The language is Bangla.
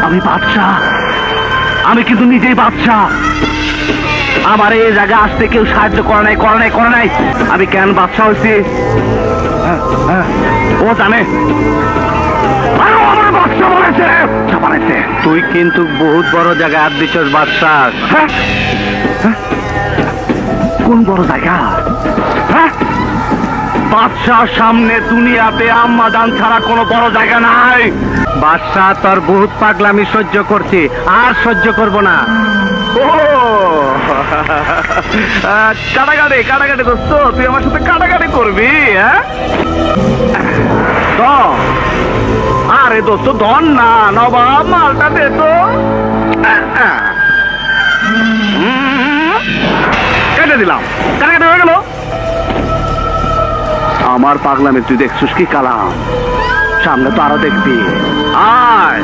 আমি বাদশাহ, আমি কিন্তু নিজেই বাদশাহ। আমার এই জায়গায় আসতে কেউ সাহায্য করে নাই। আমি কেন বাদশাহ হয়েছি ও জানে। আমার বাদশাহ বানাইছে। তুই কিন্তু বহুত বড় জায়গায় হাত দিচ্ছস বাদশাহ। কোন বড় জায়গা? বাদশাহ সামনে দুনিয়াতে আম্মাজান ছাড়া কোনো বড় জায়গা নাই। বাদশাহ তোর বহুত পাগলামি সহ্য করছি, আর সহ্য করব না। ও কাটাকাটি দোস্ত, তুই আমার সাথে কাটাকাটি করবি? আরে দোস্ত ধন না, নবাব মালটা দে তো। কেটে দিলাম, কাটাকাটি হয়ে গেল। আমার পাগলামি তুই দেখছিস কি কালাম? সামনে তো আরো দেখবি। আয়।